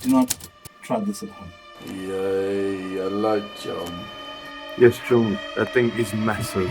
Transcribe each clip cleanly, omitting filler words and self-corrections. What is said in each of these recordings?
Do not try this at home. Yay, a light jump. Yes, John, that thing is massive.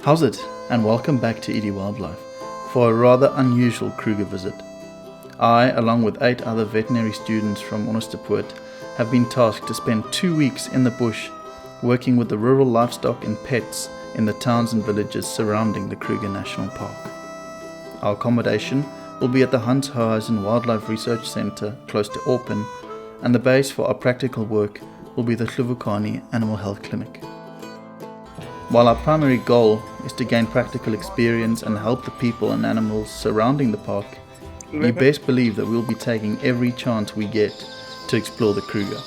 How's it? And welcome back to ED Wildlife for a rather unusual Kruger visit. I, along with 8 other veterinary students from Onderstepoort, have been tasked to spend 2 weeks in the bush working with the rural livestock and pets in the towns and villages surrounding the Kruger National Park. Our accommodation will be at the Hoheisen Wildlife Research Centre close to Orpen, and the base for our practical work will be the Hluvukani Animal Health Clinic. While our primary goal is to gain practical experience and help the people and animals surrounding the park, you best believe that we'll be taking every chance we get to explore the Kruger.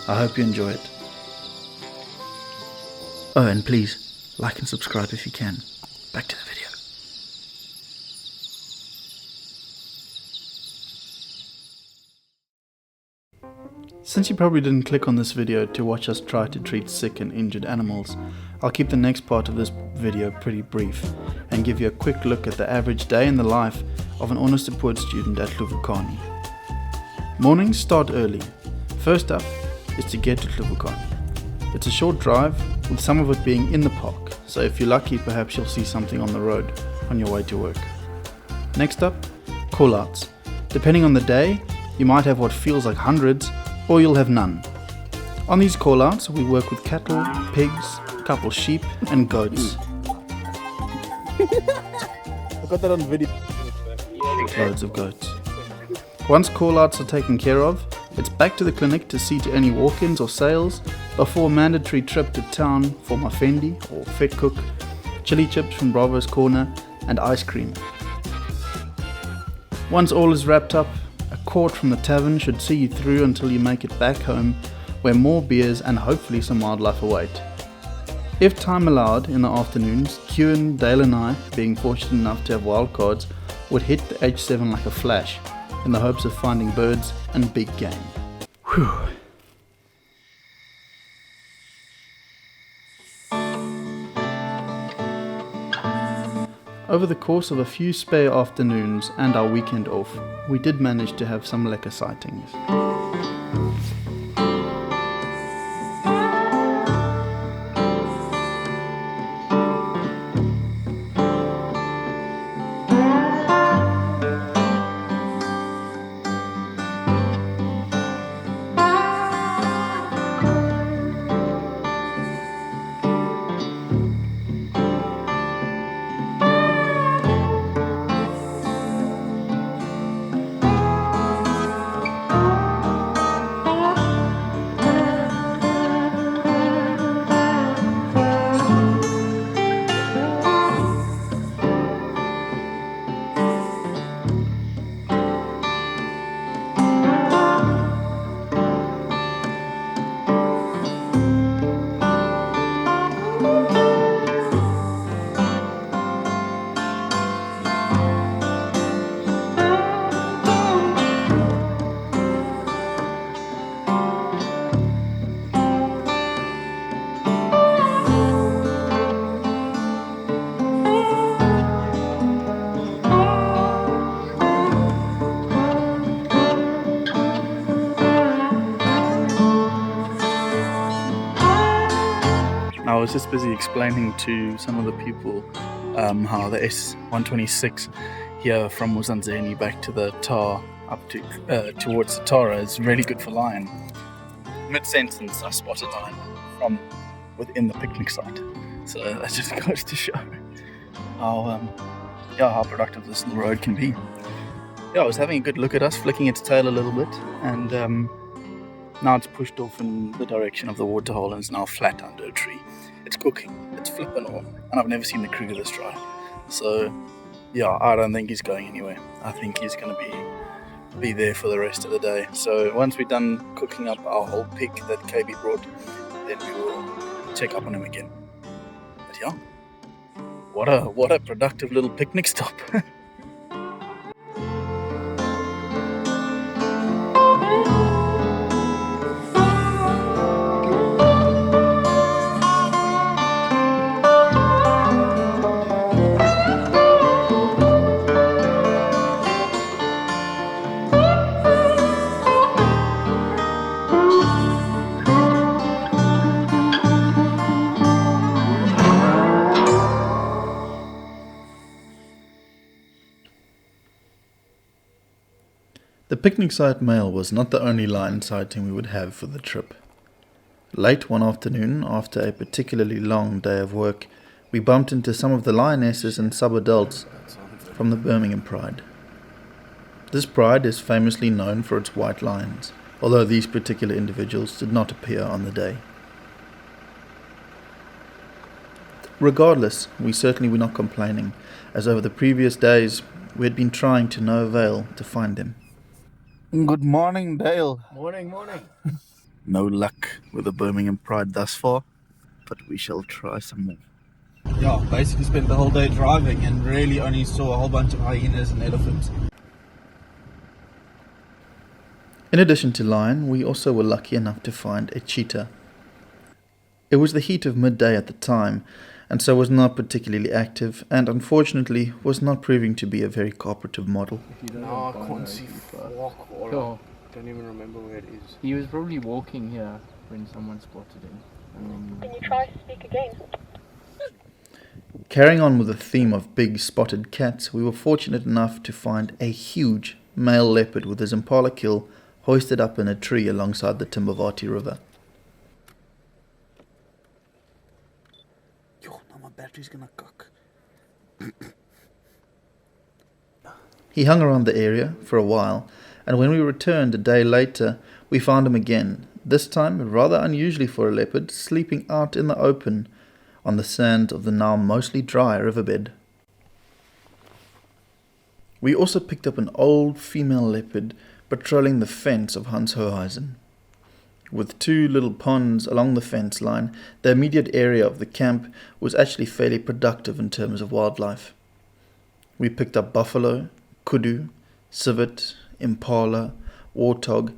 I hope you enjoy it. Oh, and please, like and subscribe if you can. Back to the video. Since you probably didn't click on this video to watch us try to treat sick and injured animals, I'll keep the next part of this video pretty brief and give you a quick look at the average day in the life of an Onderstepoort student at Hluvukani. Mornings start early. First up is to get to Hluvukani. It's a short drive, with some of it being in the park, so if you're lucky perhaps you'll see something on the road on your way to work. Next up, call-outs. Depending on the day, you might have what feels like hundreds, or you'll have none. On these call-outs, we work with cattle, pigs, a couple sheep and goats. I got that on video. Loads of goats. Once call-outs are taken care of, it's back to the clinic to see to any walk-ins or sales before a mandatory trip to town for mafendi or vet cook, chili chips from Bravo's Corner and ice cream. Once all is wrapped up, a quart from the tavern should see you through until you make it back home, where more beers and hopefully some wildlife await. If time allowed in the afternoons, Kewan, Dale and I, being fortunate enough to have wildcards, would hit the H7 like a flash in the hopes of finding birds and big game. Whew. Over the course of a few spare afternoons and our weekend off, we did manage to have some lekker sightings. I was just busy explaining to some of the people how the S126 here from Mozambique back to the Tar up to towards the Tara is really good for lion. Mid-sentence I spotted lion from within the picnic site, so that just goes to show how productive this little road can be. Yeah, I was having a good look at us, flicking its tail a little bit, and now it's pushed off in the direction of the waterhole and is now flat under a tree. It's cooking, it's flipping on, and I've never seen the Kruger this dry. So, yeah, I don't think he's going anywhere. I think he's going to be there for the rest of the day. So once we're done cooking up our whole pig that Kaybee brought, then we will check up on him again. But yeah, what a productive little picnic stop. The picnic site male was not the only lion sighting we would have for the trip. Late one afternoon, after a particularly long day of work, we bumped into some of the lionesses and sub-adults from the Birmingham Pride. This pride is famously known for its white lions, although these particular individuals did not appear on the day. Regardless, we certainly were not complaining, as over the previous days we had been trying to no avail to find them. Good morning, Dale. Morning, morning. No luck with the Birmingham Pride thus far, but we shall try some more. Yeah, basically spent the whole day driving and really only saw a whole bunch of hyenas and elephants. In addition to lion, we also were lucky enough to find a cheetah. It was the heat of midday at the time, and so was not particularly active, and unfortunately was not proving to be a very cooperative model. No, I can't see fuck all. Sure. Don't even remember where it is. He was probably walking here when someone spotted him. Can you try to speak again? Carrying on with the theme of big spotted cats, we were fortunate enough to find a huge male leopard with his impala kill hoisted up in a tree alongside the Timbavati River. Yo, now my battery's gonna cook. He hung around the area for a while, and when we returned a day later, we found him again, this time rather unusually for a leopard, sleeping out in the open on the sand of the now mostly dry riverbed. We also picked up an old female leopard patrolling the fence of Hans Hoheisen. With two little ponds along the fence line, the immediate area of the camp was actually fairly productive in terms of wildlife. We picked up buffalo, kudu, civet, impala, warthog,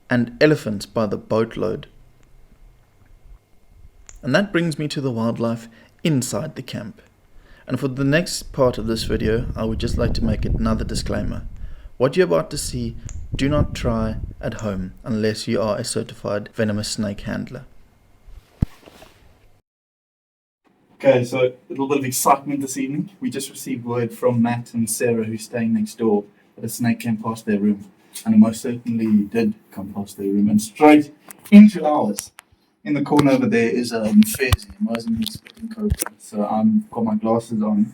and elephants by the boatload. And that brings me to the wildlife inside the camp. And for the next part of this video, I would just like to make another disclaimer. What you're about to see, do not try at home unless you are a certified venomous snake handler. Okay, so a little bit of excitement this evening. We just received word from Matt and Sarah, who's staying next door, that a snake came past their room. And it most certainly did come past their room and straight into ours. In the corner over there is a Mozambique spitting cobra. So I've got my glasses on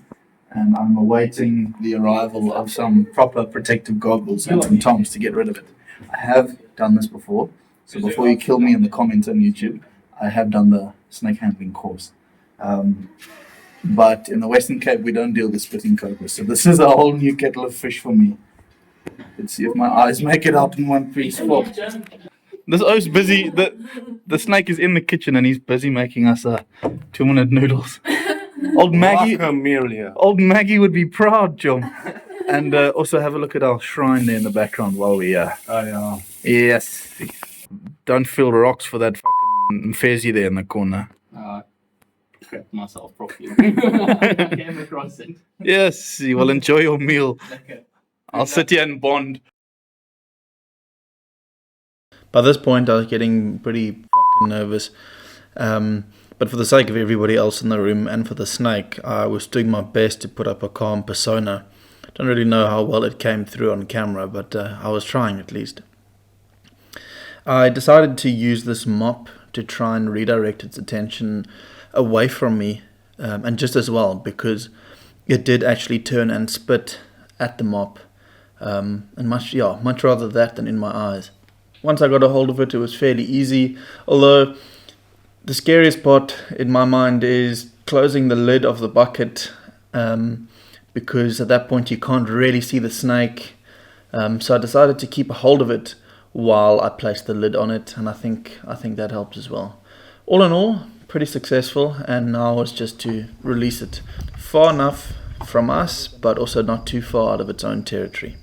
and I'm awaiting the arrival of some proper protective goggles and some toms to get rid of it. I have done this before, so before you kill me in the comments on YouTube, I have done the snake handling course. But in the Western Cape, we don't deal with spitting cobras, so this is a whole new kettle of fish for me. Let's see if my eyes make it out in one piece. This O's busy. The snake is in the kitchen and he's busy making us 2-minute noodles. Old Maggie would be proud, John. And also have a look at our shrine there in the background while we Oh, yeah. yes. Don't feel rocks for that fucking Fezzy there in the corner. Prepped myself properly. I came across it. Yes, well, enjoy your meal. I'll sit here and bond. By this point, I was getting pretty fucking nervous. But for the sake of everybody else in the room and for the snake, I was doing my best to put up a calm persona. Don't really know how well it came through on camera, but I was trying at least. I decided to use this mop to try and redirect its attention away from me, and just as well, because it did actually turn and spit at the mop, and much rather that than in my eyes. Once I got a hold of it, it was fairly easy, although the scariest part in my mind is closing the lid of the bucket, because at that point you can't really see the snake. So I decided to keep a hold of it while I placed the lid on it, and I think that helped as well. All in all, pretty successful, and now it's just to release it far enough from us, but also not too far out of its own territory.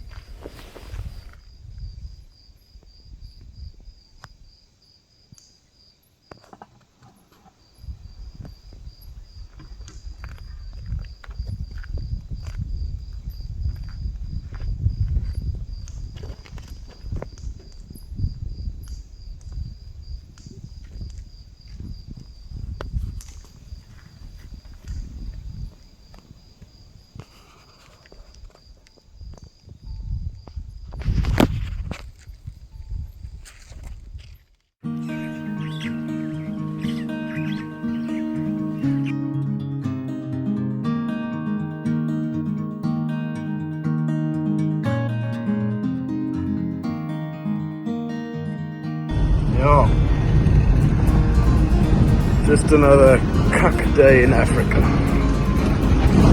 Just another cuck day in Africa.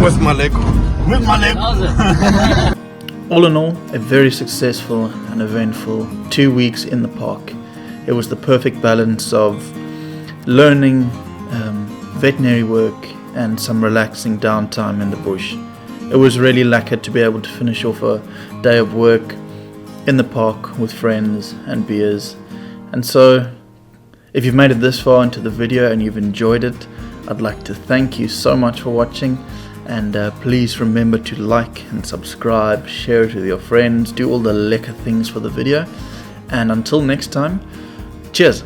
With my leg. With my leg. All in all, a very successful and eventful 2 weeks in the park. It was the perfect balance of learning, veterinary work and some relaxing downtime in the bush. It was really lekker to be able to finish off a day of work in the park with friends and beers. And so, if you've made it this far into the video and you've enjoyed it, I'd like to thank you so much for watching, and please remember to like and subscribe, share it with your friends, do all the lekker things for the video, and until next time, cheers!